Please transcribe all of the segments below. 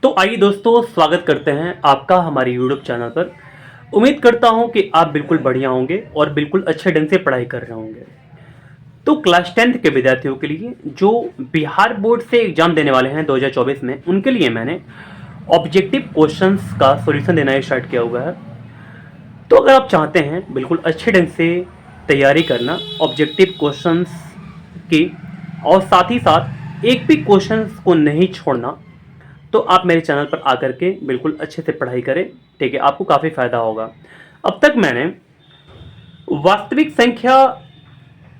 तो आइए दोस्तों, स्वागत करते हैं आपका हमारे यूट्यूब चैनल पर। उम्मीद करता हूं कि आप बिल्कुल बढ़िया होंगे और बिल्कुल अच्छे ढंग से पढ़ाई कर रहे होंगे। तो क्लास 10th के विद्यार्थियों के लिए जो बिहार बोर्ड से एग्जाम देने वाले हैं 2024 में, उनके लिए मैंने ऑब्जेक्टिव क्वेश्चंस का सॉल्यूशन देना स्टार्ट किया हुआ है। तो अगर आप चाहते हैं बिल्कुल अच्छे ढंग से तैयारी करना ऑब्जेक्टिव क्वेश्चंस की, और साथ ही साथ एक भी क्वेश्चंस को नहीं छोड़ना, तो आप मेरे चैनल पर आकर के बिल्कुल अच्छे से पढ़ाई करें। ठीक है, आपको काफ़ी फायदा होगा। अब तक मैंने वास्तविक संख्या,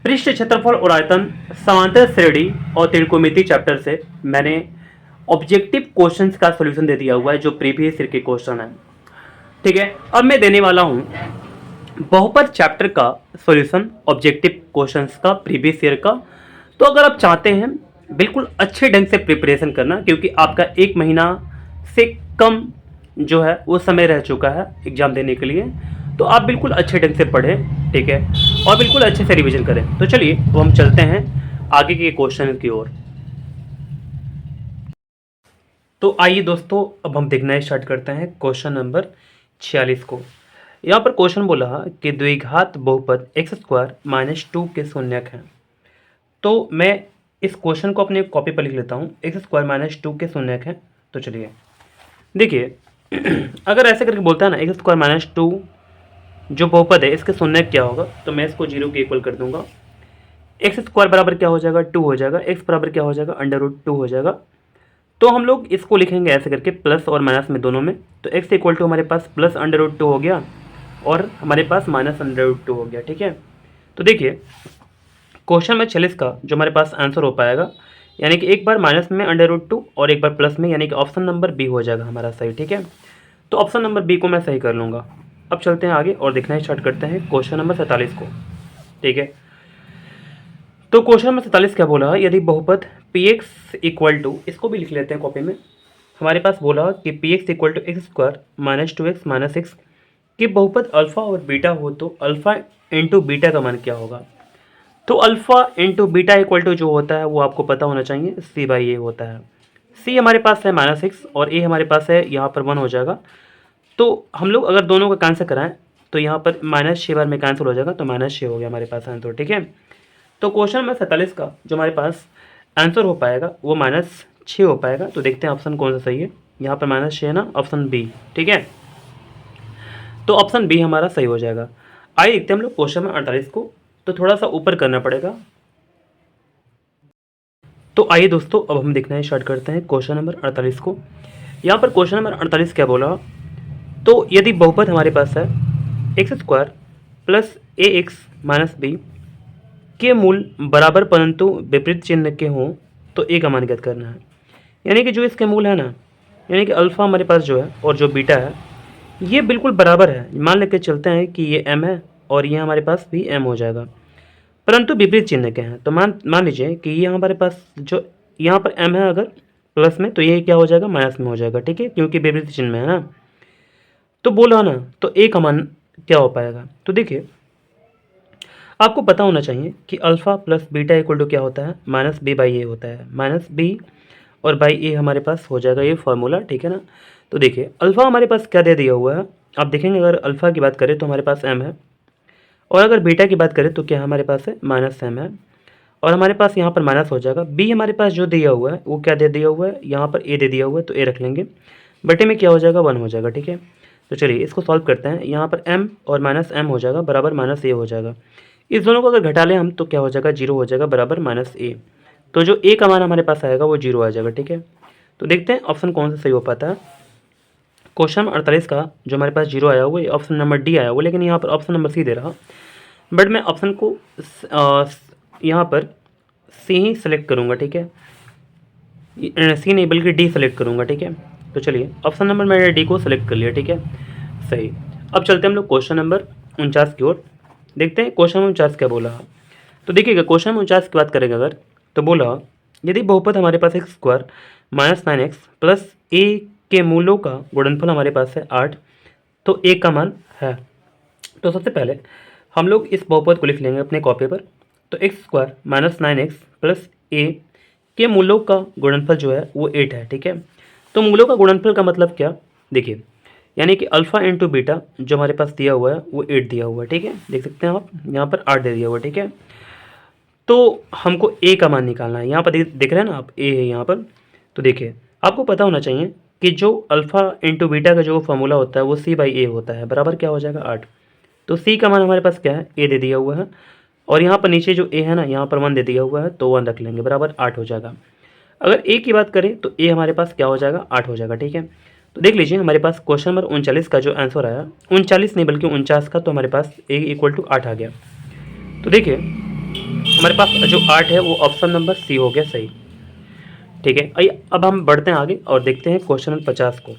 पृष्ठ क्षेत्रफल और आयतन, समांतर श्रेणी और त्रिकोणमिति चैप्टर से मैंने ऑब्जेक्टिव क्वेश्चंस का सॉल्यूशन दे दिया हुआ है, जो प्रीवियस ईयर के क्वेश्चन है। ठीक है, अब मैं देने वाला हूं बहुपद चैप्टर का सॉल्यूशन ऑब्जेक्टिव क्वेश्चंस का प्रीवियस ईयर का। तो अगर आप चाहते हैं बिल्कुल अच्छे ढंग से प्रिपरेशन करना, क्योंकि आपका 1 महीना से कम जो है वो समय रह चुका है एग्जाम देने के लिए, तो आप बिल्कुल अच्छे ढंग से पढ़ें। ठीक है, और बिल्कुल अच्छे से रिवीजन करें। तो चलिए अब हम चलते हैं आगे के क्वेश्चन की ओर। तो आइए दोस्तों, अब हम देखना स्टार्ट करते हैं क्वेश्चन नंबर 46 को। यहाँ पर क्वेश्चन बोला कि द्विघात बहुपद x² - 2 के शून्यक हैं। तो मैं इस क्वेश्चन को अपने कॉपी पर लिख लेता हूँ। x² - 2 के शून्यक हैं। तो चलिए देखिए, अगर ऐसे करके बोलता है ना x² - 2 जो बहुपद है इसके शून्यक क्या होगा, तो मैं इसको 0 के इक्वल कर दूंगा। x² बराबर क्या हो जाएगा, 2 हो जाएगा। x बराबर क्या हो जाएगा, √2 हो जाएगा। तो हम लोग इसको लिखेंगे ऐसे करके, प्लस और माइनस में दोनों में। तो x इक्वल टू हमारे पास प्लस √2 हो गया और हमारे पास माइनस √2 हो गया। ठीक है, तो देखिए क्वेश्चन में 46 का जो हमारे पास आंसर हो पाएगा, यानी कि एक बार माइनस में √2 और एक बार प्लस में, यानी कि ऑप्शन नंबर बी हो जाएगा हमारा सही। ठीक है, तो ऑप्शन नंबर बी को मैं सही कर लूँगा। अब चलते हैं आगे और देखना स्टार्ट करते हैं क्वेश्चन नंबर 47 को। ठीक है, तो क्वेश्चन नंबर 47 क्या बोला, यदि बहुपद px इक्वल टू, इसको भी लिख लेते हैं कॉपी में। हमारे पास बोला कि px equal to x² - 2x - x कि बहुपद अल्फ़ा और बीटा हो, तो अल्फ़ा इंटू बीटा का मान क्या होगा। तो alpha into beta equal to जो होता है वो आपको पता होना चाहिए, c/a होता है। c हमारे पास है -6 और a हमारे पास है यहाँ पर 1 हो जाएगा। तो हम लोग अगर दोनों का कैंसिल कराएं तो यहाँ पर -6 बार में कैंसिल हो जाएगा, तो -6 हो गया हमारे पास आंसर। ठीक है, तो क्वेश्चन नंबर 47 का जो हमारे पास आंसर हो पाएगा वो -6 हो पाएगा। तो देखते हैं ऑप्शन कौन सा सही है। यहाँ पर -6 है ना, ऑप्शन बी। ठीक है, तो ऑप्शन बी हमारा सही हो जाएगा। आइए देखते हैं हम लोग क्वेश्चन नंबर 48 को। तो थोड़ा सा ऊपर करना पड़ेगा। तो आइए दोस्तों, अब हम देखना स्टार्ट करते हैं क्वेश्चन नंबर 48 को। यहाँ पर क्वेश्चन नंबर 48 क्या बोला, तो यदि बहुपद हमारे पास है x² प्लस ax - b के मूल बराबर परंतु विपरीत चिन्ह के हों, तो a का मान ज्ञात करना है। यानी कि जो इसके मूल है ना, यानी कि अल्फ़ा हमारे पास जो है और जो बीटा है ये बिल्कुल बराबर है। मान लेके चलते हैं कि ये m है और ये हमारे पास भी m हो जाएगा, परंतु विपरीत चिन्ह के हैं। तो मान लीजिए कि ये हमारे पास जो यहाँ पर m है अगर प्लस में, तो ये क्या हो जाएगा, माइनस में हो जाएगा। ठीक है, क्योंकि विपरीत चिन्ह में है ना। तो बोला ना, तो a का मान क्या हो पाएगा। तो देखिए आपको पता होना चाहिए कि alpha plus beta equal to क्या होता है, -b/a होता है। -b और बाई a हमारे पास हो जाएगा ये फार्मूला। ठीक है ना, तो देखिए अल्फ़ा हमारे पास क्या दे दिया हुआ है, आप देखेंगे अगर अल्फ़ा की बात करें तो हमारे पास m है, और अगर बीटा की बात करें तो क्या हमारे पास है, -m है, और हमारे पास यहाँ पर माइनस हो जाएगा। b हमारे पास जो दिया हुआ है वो क्या दे दिया हुआ है, यहाँ पर a दे दिया हुआ है, तो a रख लेंगे। बटे में क्या हो जाएगा, 1 हो जाएगा। ठीक है, तो चलिए इसको सॉल्व करते हैं। यहाँ पर m और -m हो जाएगा बराबर -a हो जाएगा। इस दोनों को अगर घटा लें हम तो क्या हो जाएगा, 0 हो जाएगा बराबर -a। तो जो a का मान हमारे पास आएगा वो 0 आ जाएगा। ठीक है, तो देखते हैं ऑप्शन कौन सा सही हो पाता है। क्वेश्चन 48 का जो हमारे पास 0 आया हुआ है ऑप्शन नंबर डी आया हुआ, लेकिन यहाँ पर ऑप्शन नंबर सी दे रहा, बट मैं ऑप्शन को यहाँ पर सी ही सेलेक्ट करूँगा। ठीक है, सी नहीं बल्कि डी सेलेक्ट करूँगा। ठीक है, तो चलिए ऑप्शन नंबर मैंने डी को सेलेक्ट कर लिया। ठीक है, सही। अब चलते हैं हम लोग क्वेश्चन नंबर 49 की ओर। देखते हैं क्वेश्चन नंबर 49 क्या बोला। तो देखिएगा क्वेश्चन नंबर 49 की बात करेंगे अगर, तो बोला यदि बहुपद हमारे पास x² - 9x प्लस a के मूलों का गुणनफल हमारे पास है 8, तो a का मान है। तो सबसे पहले हम लोग इस बहुपद को लिख लेंगे अपने कॉपी पर। तो x² - 9x प्लस a के मूलों का गुणनफल जो है वो 8 है। ठीक है, तो मूलों का गुणनफल का मतलब क्या, देखिए यानी कि अल्फ़ा इंटू बीटा जो हमारे पास दिया हुआ है वो 8 दिया हुआ है, ठीक है, देख सकते हैं आप यहाँ पर 8 दे दिया हुआ है, ठीक है। तो हमको ए का मान निकालना है, यहाँ पर देख रहे हैं ना आप, ए है यहाँ पर। तो देखिए आपको पता होना चाहिए कि जो अल्फ़ा इंटू बीटा का जो फॉर्मूला होता है वो सी बाई ए होता है, बराबर क्या हो जाएगा 8। तो सी का मान हमारे पास क्या है, ए दे दिया हुआ है, और यहाँ पर नीचे जो ए है ना यहाँ पर 1 दे दिया हुआ है, तो 1 रख लेंगे, बराबर 8 हो जाएगा। अगर ए की बात करें तो ए हमारे पास क्या हो जाएगा, 8 हो जाएगा, ठीक है। तो देख लीजिए हमारे पास क्वेश्चन नंबर 39 का जो आंसर आया, 39 नहीं बल्कि 49 का, तो हमारे पास ए इक्वल टू 8 आ गया। तो देखिए हमारे पास जो 8 है वो ऑप्शन नंबर सी हो गया सही, ठीक है। आइए अब हम बढ़ते हैं आगे और देखते हैं क्वेश्चन नंबर 50 को।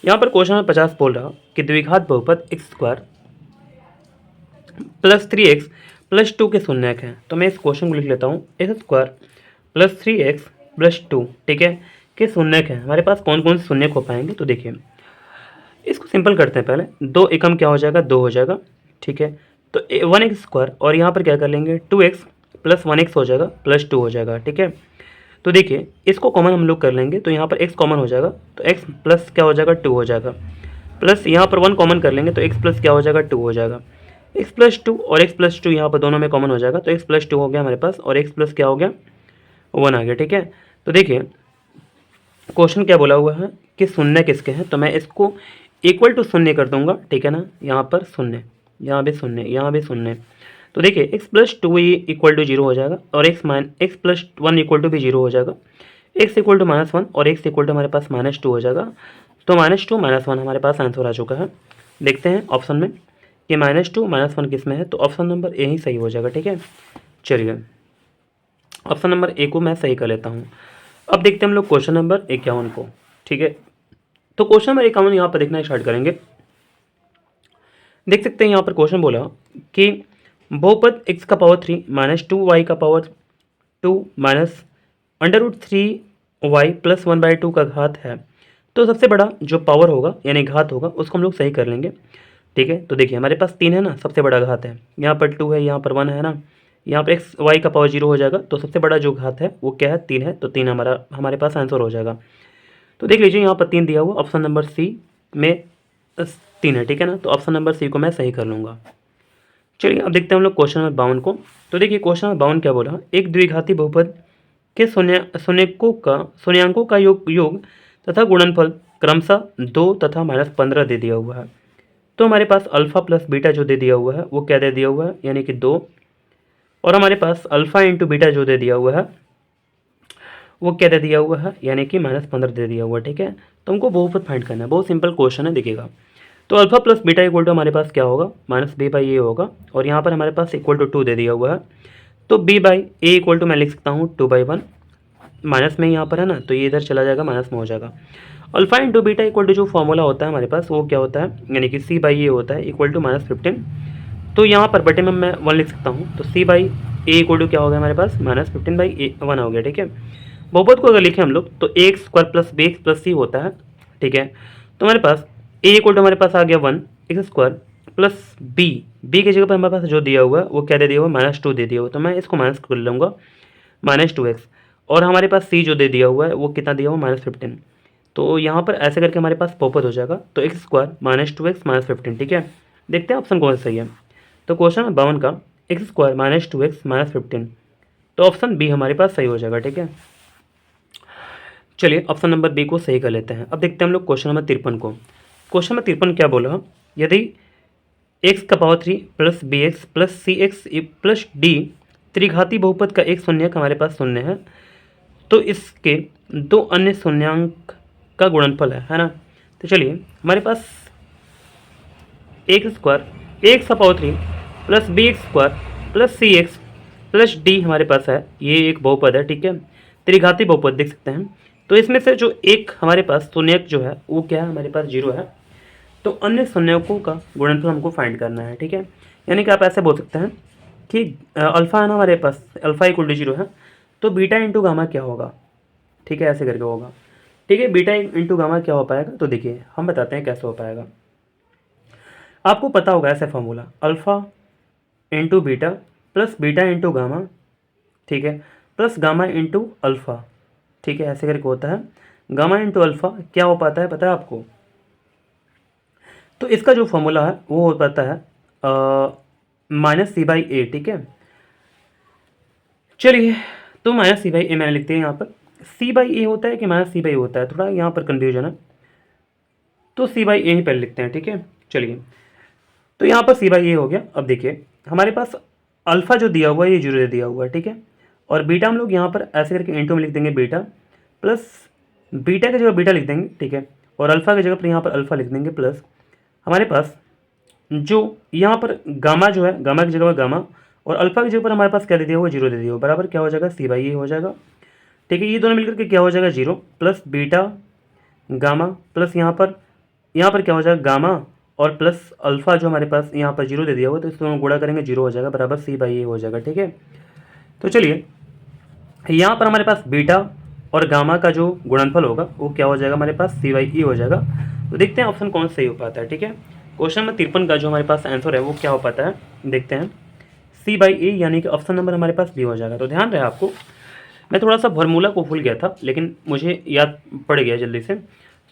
यहाँ पर क्वेश्चन नंबर 50 बोल रहा कि द्विघात बहुपद x square plus 3x plus 2 के शून्यक हैं। तो मैं इस क्वेश्चन को लिख लेता हूँ, x square plus 3x plus 2, ठीक है, के शून्यक हैं। हमारे पास कौन कौन से शून्यक हो पाएंगे, तो देखिए इसको सिंपल करते हैं। पहले 2 एकम क्या हो जाएगा, 2 हो जाएगा, ठीक है। तो 1x स्क्वायर और यहाँ पर क्या कर लेंगे 2x प्लस 1x हो जाएगा प्लस 2 हो जाएगा, ठीक है। तो देखिए इसको कॉमन हम लोग कर लेंगे, तो यहाँ पर x कॉमन हो जाएगा, तो x प्लस क्या हो जाएगा 2 हो जाएगा, प्लस यहाँ पर 1 कॉमन कर लेंगे तो x प्लस क्या हो जाएगा 2 हो जाएगा, x प्लस 2 और x प्लस 2 यहाँ पर दोनों में कॉमन हो जाएगा, तो x प्लस 2 हो गया हमारे पास और x प्लस क्या हो गया 1 आ गया, ठीक है। तो देखिए क्वेश्चन क्या बोला हुआ है कि शून्य किसके हैं, तो मैं इसको इक्वल टू शून्य कर दूंगा, ठीक है ना, यहाँ पर शून्य, यहाँ भी शून्य, यहाँ भी शून्य। तो देखिए x प्लस 2 इक्वल टू 0 हो जाएगा और x प्लस 1 इक्वल टू भी 0 हो जाएगा, x इक्वल टू -1 और x इक्वल टू हमारे पास -2 हो जाएगा। तो -2 -1 हमारे पास आंसर आ चुका है। देखते हैं ऑप्शन में कि -2 -1 किस में है, तो ऑप्शन नंबर ए ही सही हो जाएगा, ठीक है। चलिए ऑप्शन नंबर ए को मैं सही कर लेता हूँ। अब देखते हैं हम लोग क्वेश्चन नंबर 51 को, ठीक है। तो क्वेश्चन नंबर 51 यहाँ पर देखना स्टार्ट करेंगे। देख सकते हैं यहाँ पर क्वेश्चन बोला कि बहुपद x का पावर 3 -2y का पावर 2 माइनस √3y प्लस 1/2 का घात है। तो सबसे बड़ा जो पावर होगा यानी घात होगा उसको हम लोग सही कर लेंगे, ठीक है। तो देखिए हमारे पास 3 है ना, सबसे बड़ा घात है, यहाँ पर 2 है, यहाँ पर 1 है ना, यहाँ पर एक्स वाई का पावर 0 हो जाएगा, तो सबसे बड़ा जो घात है वो क्या है 3 है, तो 3 हमारे पास आंसर हो जाएगा। तो देख लीजिए यहाँ पर 3 दिया हुआ, ऑप्शन नंबर सी में 3 है, ठीक है ना, तो ऑप्शन नंबर सी को मैं सही कर लूँगा। चलिए अब देखते हैं हम लोग क्वेश्चन नंबर 52 को। तो देखिए क्वेश्चन नंबर 52 क्या बोला, एक द्विघाती बहुपद के शून्यांकों का योग तथा गुणनफल क्रमशः 2 तथा -15 दे दिया हुआ है। तो हमारे पास अल्फ़ा प्लस बीटा जो दे दिया हुआ है वो क्या दे दिया हुआ है, यानी कि 2, और हमारे पास अल्फ़ा इंटू बीटा जो दे दिया हुआ है वो क्या दे दिया हुआ है, यानी कि -15 दे दिया हुआ है, ठीक है। तो हमको बहुपद फाइंड करना है, बहुत सिंपल क्वेश्चन है, देखिएगा। तो alpha plus beta equal to हमारे पास क्या होगा, -b/a होगा, और यहाँ पर हमारे पास इक्वल टू 2 दे दिया हुआ है, तो b/a इक्वल टू मैं लिख सकता हूँ 2/1, माइनस में यहाँ पर है ना, तो ये इधर चला जाएगा, माइनस में हो जाएगा। Alpha into beta equal to जो फॉर्मूला होता है हमारे पास वो क्या होता है, यानी कि c/a होता है इक्वल टू -15। तो यहाँ पर बटे में मैं 1 लिख सकता हूँ, तो c/a इक्वल टू क्या हो गया हमारे पास -15/1 हो गया, ठीक है। बहुपद को अगर लिखें हम लोग तो a square plus b plus c होता है, ठीक है। तो हमारे पास a इक्वल टू हमारे पास आ गया 1 एक्स स्क्वायर प्लस b की जगह पर हमारे पास जो दिया हुआ है वो क्या दे दिया हुआ है, -2 दे दिया हुआ, तो मैं इसको माइनस कर लूँगा, -2x, और हमारे पास c जो दे दिया हुआ है वो कितना दिया हुआ -15। तो यहाँ पर ऐसे करके हमारे पास बहुपद हो जाएगा, तो एक्स स्क्वायर -2x -15, ठीक है। देखते हैं ऑप्शन कौन सा सही है। तो क्वेश्चन 52 का एक्स स्क्वायर -2x -15, तो ऑप्शन बी हमारे पास सही हो जाएगा, ठीक है। चलिए ऑप्शन नंबर बी को सही कर लेते हैं। अब देखते हैं हम लोग क्वेश्चन नंबर 53 को। क्वेश्चन नंबर 53 क्या बोला, यदि x का power 3 plus bx plus cx plus d त्रिघाती बहुपद का एक शून्यक हमारे पास शून्य है, तो इसके दो अन्य शून्यांक का गुणनफल है ना। तो चलिए हमारे पास एक्स स्क्वायर एक्स का power 3 plus bx square plus cx plus d हमारे पास है, ये एक बहुपद है, ठीक है, त्रिघाती बहुपद देख सकते हैं। तो इसमें से जो एक हमारे पास शून्यक जो है वो क्या है, हमारे पास 0 है, तो अन्य शून्यकों का गुणनफल हमको फाइंड करना है, ठीक है। यानी कि आप ऐसे बोल सकते हैं कि अल्फ़ा है ना हमारे पास, अल्फ़ा इक्वल टू 0 है, तो बीटा इंटू गामा क्या होगा, ठीक है, ऐसे करके होगा, ठीक है। बीटा इंटू गामा क्या हो पाएगा, तो देखिए हम बताते हैं कैसे हो पाएगा। आपको पता होगा ऐसे formula, alpha into beta plus beta into gamma, ठीक है, प्लस गामा इंटू अल्फ़ा, ठीक है, ऐसे करके होता है। गामा इंटू अल्फ़ा क्या हो पाता है पता है आपको? तो इसका जो फॉर्मूला है वो हो पाता है माइनस सी बाई ए, ठीक है। चलिए, तो माइनस सी बाई ए मैंने लिखते हैं यहाँ पर। सी बाई ए होता है कि माइनस सी बाई होता है, थोड़ा यहाँ पर कन्फ्यूजन है, तो सी बाई ए ही पहले लिखते हैं, ठीक है। चलिए, तो यहाँ पर सी बाई ए हो गया। अब देखिए हमारे पास अल्फ़ा जो दिया हुआ है ये जीरो दे दिया हुआ है, ठीक है। और बीटा हम लोग यहाँ पर ऐसे करके इंटू में लिख देंगे बीटा, प्लस बीटा की जगह बीटा लिख देंगे, ठीक है। और अल्फ़ा की जगह पर यहाँ पर अल्फ़ा लिख देंगे, प्लस हमारे पास जो यहाँ पर गामा जो है, गामा की जगह पर गामा, और अल्फ़ा की जगह पर हमारे पास क्या दे दिया हुआ, जीरो दे दिया हुआ, बराबर क्या हो जाएगा, सी बाई ए हो जाएगा, ठीक है। ये दोनों मिलकर के क्या हो जाएगा, zero plus beta gamma, plus यहाँ पर क्या हो जाएगा, गामा और प्लस अल्फ़ा जो हमारे पास यहाँ पर जीरो दे दिया हुआ, तो इस दोनों गुणा करेंगे, जीरो हो जाएगा, बराबर सी बाई ए हो जाएगा, ठीक है। तो चलिए, यहाँ पर हमारे पास बीटा और गामा का जो गुणनफल होगा वो क्या हो जाएगा, हमारे पास सी बाई ई हो जाएगा। तो देखते हैं ऑप्शन कौन सही हो पाता है, ठीक है। क्वेश्चन नंबर 53 का जो हमारे पास आंसर है वो क्या हो पाता है, देखते हैं। सी बाई ए यानी कि ऑप्शन नंबर हमारे पास बी हो जाएगा। तो ध्यान रहे आपको, मैं थोड़ा सा फॉर्मूला को भूल गया था लेकिन मुझे याद पड़ गया जल्दी से।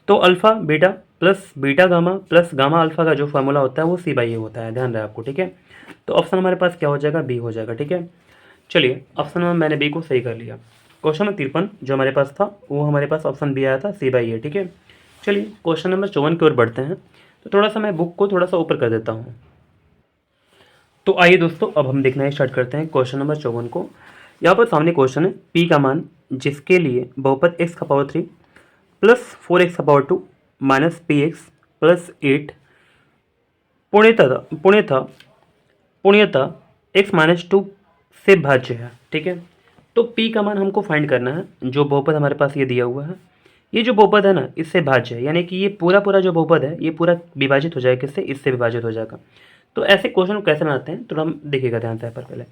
तो alpha beta plus beta gamma plus gamma alpha का जो फार्मूला होता है वो सी बाई ए होता है, ध्यान रहे आपको, ठीक है। तो ऑप्शन हमारे पास क्या हो जाएगा, बी हो जाएगा, ठीक है। चलिए, ऑप्शन में मैंने बी को सही कर लिया। क्वेश्चन नंबर 53 जो हमारे पास था वो हमारे पास ऑप्शन बी आया था, सी बाई ए, ठीक है। चलिए, क्वेश्चन नंबर 54 की ओर बढ़ते हैं। तो थोड़ा सा मैं बुक को थोड़ा सा ऊपर कर देता हूँ। तो आइए दोस्तों, अब हम देखना स्टार्ट करते हैं क्वेश्चन नंबर 54 को। यहाँ पर सामने क्वेश्चन है, पी का मान जिसके लिए बहुपद एक्स का पावर 3 प्लस 4x का पावर 2 माइनस पी एक्स प्लस 8 पुण्यतः एक्स माइनस 2 से भाज्य है, ठीक है। तो p का मान हमको फाइंड करना है, जो बहुपद हमारे पास ये दिया हुआ है, ये जो बहुपद है ना इससे भाज्य है, यानी कि ये पूरा पूरा जो बहुपद है ये पूरा विभाजित हो जाएगा, किससे, इससे विभाजित हो जाएगा। तो ऐसे क्वेश्चन को कैसे बनाते हैं तो हम देखिएगा ध्यान से। पर पहले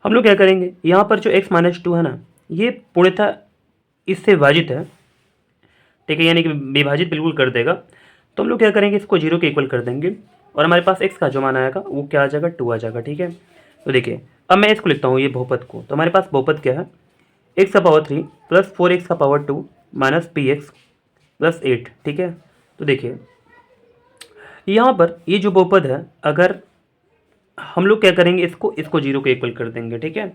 हम लोग क्या करेंगे, यहाँ पर जो x माइनस 2 है ना ये पूर्णतः इससे विभाजित है, ठीक है, यानी कि विभाजित बिल्कुल कर देगा। तो हम लोग क्या करेंगे, इसको जीरो के इक्वल कर देंगे और हमारे पास x का जो मान आएगा वो क्या आ जाएगा, 2 आ जाएगा, ठीक है। तो देखिए अब मैं इसको लिखता हूँ ये बहुपद को। तो हमारे पास बहुपद क्या है, x का पावर 3 प्लस 4x का पावर 2 माइनस पी एक्स प्लस 8, ठीक है। तो देखिए यहाँ पर ये जो बहुपद है, अगर हम लोग क्या करेंगे, इसको जीरो के इक्वल कर देंगे, ठीक है।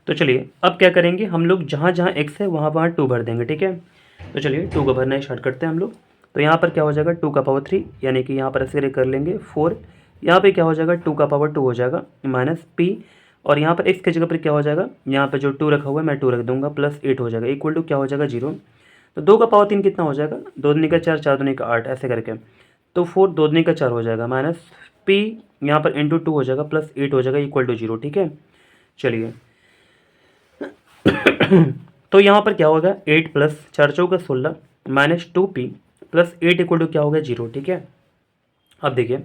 तो चलिए अब क्या करेंगे, हम लोग जहाँ जहाँ x है वहाँ वहाँ 2 भर देंगे, ठीक है। तो चलिए 2 का भरना स्टार्ट करते हैं हम लोग। तो यहाँ पर क्या हो जाएगा, 2 का पावर 3, यानी कि यहाँ पर ऐसे कर लेंगे 4, यहाँ पे क्या हो जाएगा 2 का पावर 2 हो जाएगा माइनस p, और यहाँ पर x की जगह पर क्या हो जाएगा, यहाँ पर जो 2 रखा हुआ है मैं 2 रख दूंगा, प्लस 8 हो जाएगा, इक्वल टू क्या हो जाएगा, 0। तो 2 का पावर 3 कितना हो जाएगा, 2 दूनी का 4, 4 दूनी का 8, ऐसे करके। तो 4 2 दूनी का 4 हो जाएगा माइनस p, यहाँ पर इंटू 2 हो जाएगा, प्लस 8 हो जाएगा, इक्वल टू 0, ठीक है। चलिए तो यहाँ पर क्या होगा, 8 प्लस 4 चौका 16 minus 2p plus 8 equal to क्या होगा, 0, ठीक है। अब देखिए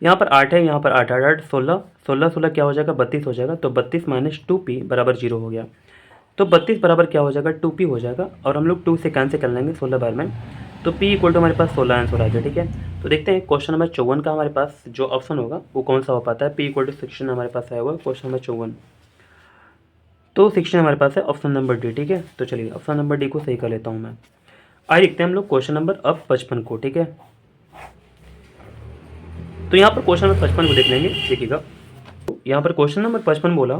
यहाँ पर 8 है, यहाँ पर 8 8 8 16 16 16 क्या हो जाएगा, 32 हो जाएगा। तो 32 माइनस 2p बराबर 0 हो गया। तो 32 बराबर क्या हो जाएगा, 2p हो जाएगा, और हम लोग 2 से कैंसिल कर लेंगे 16 बार में। तो p इक्वल टू हमारे पास 16 आंसर आ गया, ठीक है। तो देखते हैं क्वेश्चन नंबर 54 का हमारे पास जो ऑप्शन होगा वो कौन सा हो पाता है। p इक्वल टू 16 हमारे पास आया हुआ क्वेश्चन नंबर 54, तो 16 हमारे पास है ऑप्शन नंबर डी, ठीक है। तो चलिए ऑप्शन नंबर डी को सही कर लेता हूँ मैं। आइए देखते हैं हम लोग क्वेश्चन नंबर अब 55 को, ठीक है। तो यहाँ पर क्वेश्चन नंबर 55 को देख लेंगे, देखिएगा। तो यहाँ पर क्वेश्चन नंबर 55 बोला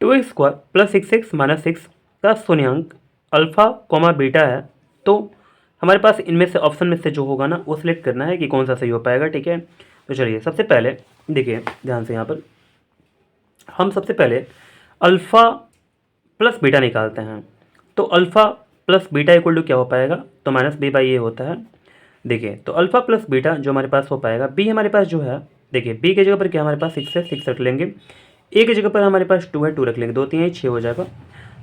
2x² प्लस 6x माइनस 6 का शून्यांक अल्फा कोमा बीटा है। तो हमारे पास इनमें से ऑप्शन में से जो होगा ना वो सिलेक्ट करना है कि कौन सा सही हो पाएगा, ठीक है। तो चलिए सबसे पहले देखिए ध्यान से, यहाँ पर हम सबसे पहले अल्फ़ा प्लस बीटा निकालते हैं। तो alpha plus beta equal to क्या हो पाएगा, तो माइनस बी बाई ए होता है। देखिए तो अल्फ़ा प्लस बीटा जो हमारे पास हो पाएगा, बी हमारे पास जो है, देखिए बी की जगह पर क्या हमारे पास 6 है, 6 रख लेंगे। ए की जगह पर हमारे पास 2 है, 2 रख लेंगे, 2 3 6 हो जाएगा।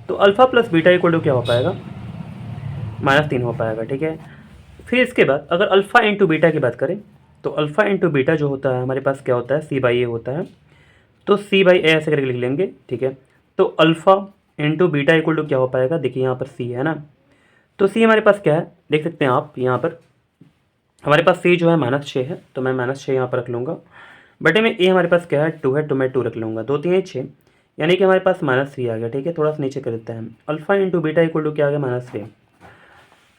तो alpha plus beta equal to क्या हो पाएगा, -3 हो पाएगा, ठीक है। फिर इसके बाद अगर अल्फ़ा इंटू बीटा की बात करें, तो अल्फ़ा इंटू बीटा जो होता है हमारे पास क्या होता है, सी बाई ए होता है। तो सी बाई ए ऐसे करके लिख लेंगे, ठीक है। तो alpha into beta equal to क्या हो पाएगा, देखिए यहाँ पर सी है ना, तो सी हमारे पास क्या है, देख सकते हैं आप यहाँ पर हमारे पास सी जो है -6 है, तो मैं -6 यहाँ पर रख लूँगा। बटे में ए हमारे पास क्या है, 2 है, तो मैं 2 रख लूँगा, 2 3 6, यानी कि हमारे पास -3 आ गया, ठीक है। थोड़ा सा नीचे कर देते हैं, alpha into beta equal to क्या आ गया, -3।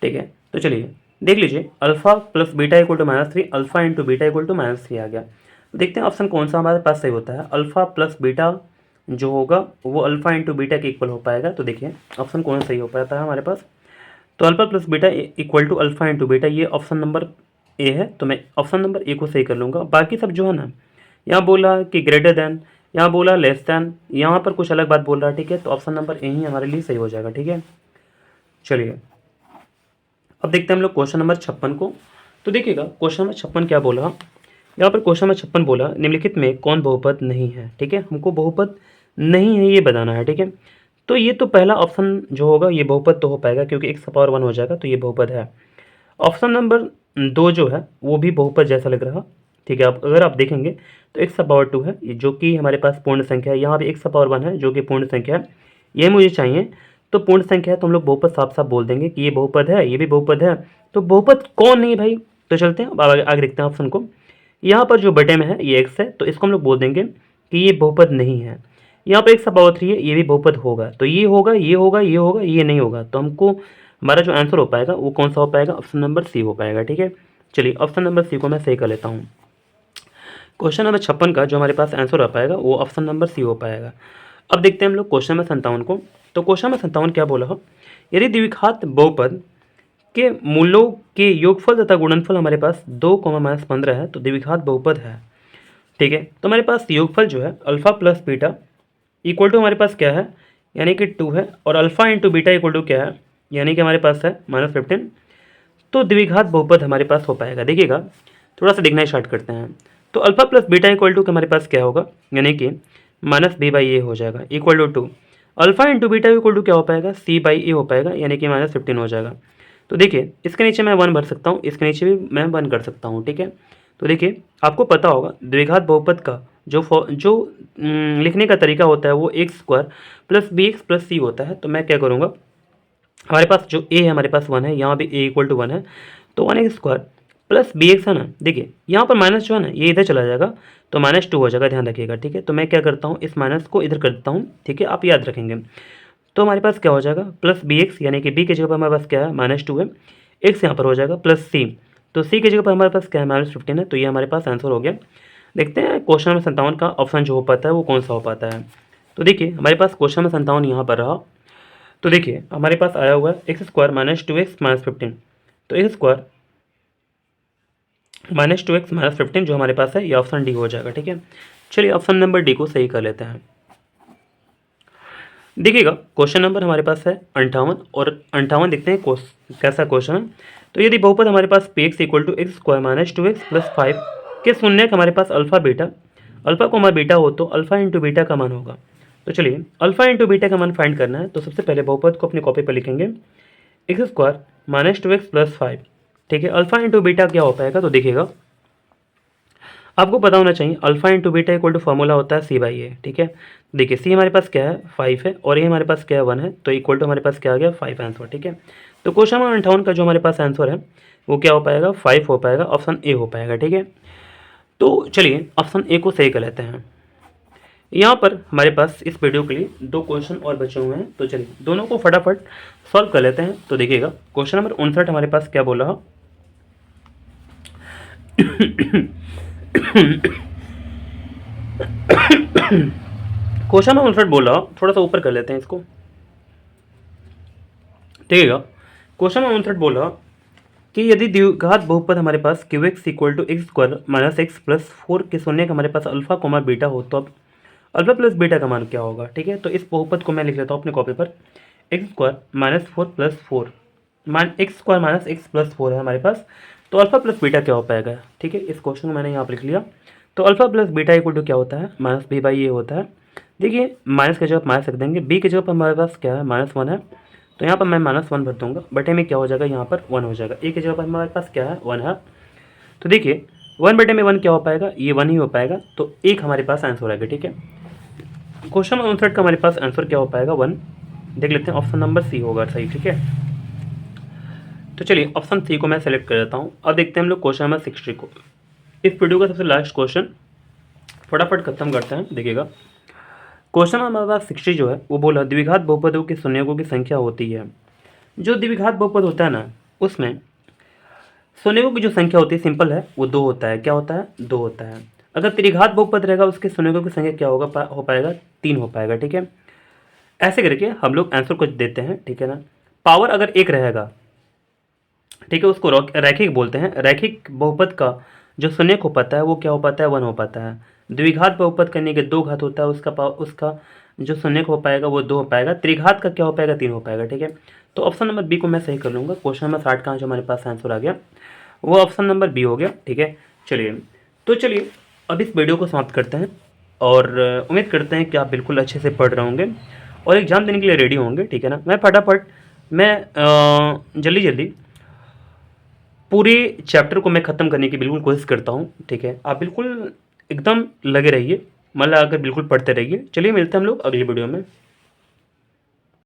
ठीक है। तो चलिए देख लीजिए, alpha plus beta equal to -3, alpha into beta equal to -3 आ गया। देखते हैं ऑप्शन कौन सा हमारे पास सही होता है। अल्फा प्लस बीटा जो होगा वो अल्फा इंटू बीटा के इक्वल हो पाएगा। तो देखिए ऑप्शन कौन सा सही हो पाता है हमारे पास। तो alpha plus beta equal to alpha into beta, ये ऑप्शन नंबर ए है। तो मैं ऑप्शन नंबर ए को सही कर लूँगा। बाकी सब जो है ना, यहाँ बोला कि ग्रेटर देन, यहाँ बोला लेस देन, यहाँ पर कुछ अलग बात बोल रहा है। ठीक है, तो ऑप्शन नंबर ए ही हमारे लिए सही हो जाएगा। ठीक है, चलिए अब देखते हैं हम लोग क्वेश्चन नंबर 56 को। तो देखिएगा क्वेश्चन नंबर 56 क्या बोला। यहाँ पर क्वेश्चन नंबर 56 बोला निम्नलिखित में कौन बहुपद नहीं है। ठीक है, हमको बहुपद नहीं है ये बताना है। ठीक है, तो ये तो पहला ऑप्शन जो होगा ये बहुपद तो हो पाएगा क्योंकि x पावर 1 हो जाएगा, तो ये बहुपद है। ऑप्शन नंबर 2 जो है वो भी बहुपद जैसा लग रहा। ठीक है, आप अगर आप देखेंगे तो x पावर 2 है जो कि हमारे पास पूर्ण संख्या है, यहाँ भी x पावर 1 है जो कि पूर्ण संख्या है, ये मुझे चाहिए। तो पूर्ण संख्या है तो हम लोग बहुपद साफ साफ बोल देंगे कि ये बहुपद है, ये भी बहुपद है। तो बहुपद कौन नहीं है भाई, तो चलते हैं अब आगे देखते हैं ऑप्शन को। यहाँ पर जो बटे में है ये x है, तो इसको हम लोग बोल देंगे कि ये बहुपद नहीं है। यहाँ पर x पावर 3 है, ये भी बहुपद होगा। तो ये होगा, ये होगा, ये होगा, ये नहीं होगा। तो हमको हमारा जो आंसर हो पाएगा वो कौन सा हो पाएगा, ऑप्शन नंबर सी हो पाएगा। ठीक है, चलिए ऑप्शन नंबर सी को मैं सही कर लेता हूँ। क्वेश्चन नंबर 56 का जो हमारे पास आंसर हो पाएगा वो ऑप्शन नंबर सी हो पाएगा। अब देखते हैं हम लोग क्वेश्चन नंबर 57 को। तो क्वेश्चन नंबर 57 क्या बोला हो, यदि द्विघात बहुपद के मूलों के योगफल तथा गुणनफल हमारे पास 2, -15 है तो द्विघात बहुपद है। ठीक है, तो हमारे पास योगफल जो है alpha plus beta equal to हमारे पास क्या है, यानी कि 2 है, और alpha into beta equal to क्या है, यानी कि हमारे पास है -15। तो द्विघात बहुपद हमारे पास हो पाएगा। देखिएगा थोड़ा सा देखना स्टार्ट करते हैं। तो alpha plus beta equal to हमारे पास क्या होगा, यानी कि -b/a हो जाएगा equal to 2। Alpha into beta equal to क्या हो पाएगा, c/a हो पाएगा, यानी कि -15 हो जाएगा। तो देखिए इसके नीचे मैं 1 भर सकता हूँ, इसके नीचे भी मैं 1 कर सकता हूँ। ठीक है, तो देखिए आपको पता होगा द्विघात बहुपद का जो लिखने का तरीका होता है वो x² plus bx plus c होता है। तो मैं क्या करूँगा, हमारे पास जो a है हमारे पास 1 है, यहाँ भी a इक्वल टू 1 है, तो 1x² प्लस bx है ना। देखिए यहाँ पर माइनस जो है ना ये इधर चला जाएगा तो -2 हो जाएगा, ध्यान रखिएगा। ठीक है, तो मैं क्या करता हूँ इस माइनस को इधर कर देता हूँ। ठीक है, आप याद रखेंगे। तो हमारे पास क्या हो जाएगा प्लस bx, यानी कि b की जगह पर हमारे पास क्या है -2 है, x यहाँ पर हो जाएगा प्लस c, तो c की जगह पर हमारे पास क्या है -15 है। तो ये हमारे पास आंसर हो गया। देखते हैं क्वेश्चन नंबर 57 का ऑप्शन जो हो पाता है वो कौन सा हो पाता है। तो देखिए हमारे पास क्वेश्चन नंबर 57 यहाँ पर रहा। तो देखिए हमारे पास आया हुआ है x² -2x -15, तो x² -2x -15 जो हमारे पास है ये ऑप्शन डी हो जाएगा। ठीक है, चलिए ऑप्शन नंबर डी को सही कर लेते हैं। देखिएगा क्वेश्चन नंबर हमारे पास है 58, और 58 देखते हैं कैसा क्वेश्चन है। तो यदि बहुपद हमारे पास px equal to x² -2x + 5 के शून्य का हमारे पास अल्फा बीटा, अल्फा को हमारा बीटा हो तो अल्फा इंटू बीटा का मान होगा। तो चलिए अल्फा इंटू बीटा का मान फाइंड करना है। तो सबसे पहले बहुपद को अपनी कॉपी पर लिखेंगे x² -2x + 5। ठीक है, अल्फा इंटू बीटा क्या हो पाएगा, तो देखिएगा आपको पता होना चाहिए alpha into beta equal to formula होता है c/a। ठीक है, देखिए c हमारे पास क्या है 5 है, और ये हमारे पास क्या है 1 है, तो इक्वल टू हमारे पास क्या आ गया 5 आंसर। ठीक है, तो क्वेश्चन नंबर 58 का जो हमारे पास आंसर है वो क्या हो पाएगा 5 हो पाएगा, ऑप्शन ए हो पाएगा। ठीक है, तो चलिए ऑप्शन ए को सही कर लेते हैं। यहाँ पर हमारे पास इस वीडियो के लिए 2 क्वेश्चन और बचे हुए हैं, तो चलिए दोनों को फटाफट सॉल्व कर लेते हैं। तो देखिएगा क्वेश्चन नंबर 59 हमारे पास क्या बोल रहा क्वेश्चन नंबर 59 बोला, थोड़ा सा ऊपर कर लेते हैं इसको। देखिएगा क्वेश्चन नंबर 59 बोला कि यदि द्विघात बहुपद हमारे पास qx equal to x² -x + 4 के शून्य का हमारे पास अल्फा कोमा बीटा हो तो अब अल्फा प्लस बीटा का मान क्या होगा। ठीक है, तो इस बहुपद को मैं लिख लेता हूँ अपने कॉपी पर x² -4 + 4 x² -x + 4 है हमारे पास, तो अल्फा प्लस बीटा क्या हो पाएगा। ठीक है, इस क्वेश्चन को मैंने यहाँ पर लिख लिया। तो alpha plus beta equal to क्या होता है -b/a होता है। देखिए माइनस की जगह माइनस रख देंगे, b की जगह पर हमारे पास क्या है -1 है, तो यहाँ पर मैं -1 भर दूंगा, बटे में क्या हो जाएगा यहाँ पर 1 हो जाएगा, a की जगह पर हमारे पास क्या है 1 है। तो देखिए 1 बटे में 1 क्या हो पाएगा, ये 1 ही हो पाएगा, तो 1 हमारे पास आंसर आएगा। ठीक है, क्वेश्चन नंबर 59 का हमारे पास आंसर क्या हो पाएगा 1। देख लेते हैं ऑप्शन नंबर सी होगा सही। ठीक है, तो चलिए ऑप्शन सी को मैं सेलेक्ट कर देता हूँ। अब देखते हैं हम लोग क्वेश्चन नंबर 60 को। इस वीडियो का सबसे लास्ट क्वेश्चन फटाफट खत्म करते हैं। देखिएगा क्वेश्चन हमारे पास 60 जो है वो बोला द्विघात बहुपदों के शून्यकों की संख्या होती है। जो द्विघात बहुपद होता है ना उसमें शून्यों की जो संख्या होती है सिंपल है, वो 2 होता है। क्या होता है? 2 होता है। अगर त्रिघात बहुपद रहेगा उसके शून्यों की संख्या क्या होगा हो पाएगा? 3 हो पाएगा। ठीक है, ऐसे करके हम लोग आंसर को देते हैं। ठीक है ना, पावर अगर 1 रहेगा, ठीक है, उसको रैखिक बोलते हैं। रैखिक बहुपद का जो शून्यक हो पाता है वो क्या हो पाता है? 1 हो पाता है। द्विघात बहुपद करने के 2 घात होता है, उसका जो शून्यक हो पाएगा वो 2 हो पाएगा। त्रिघात का क्या हो पाएगा? 3 हो पाएगा। ठीक है, तो ऑप्शन नंबर बी को मैं सही कर लूँगा। क्वेश्चन नंबर 60 का जो हमारे पास आंसर आ गया वो ऑप्शन नंबर बी हो गया। ठीक है, चलिए अब इस वीडियो को समाप्त करते हैं और उम्मीद करते हैं कि आप बिल्कुल अच्छे से पढ़ रहे होंगे और एग्ज़ाम देने के लिए रेडी होंगे। ठीक है ना, मैं फटाफट जल्दी जल्दी पूरे चैप्टर को मैं ख़त्म करने की बिल्कुल कोशिश करता हूँ। ठीक है, आप बिल्कुल एकदम लगे रहिए, मन लगा कर बिल्कुल पढ़ते रहिए। चलिए मिलते हैं हम लोग अगली वीडियो में।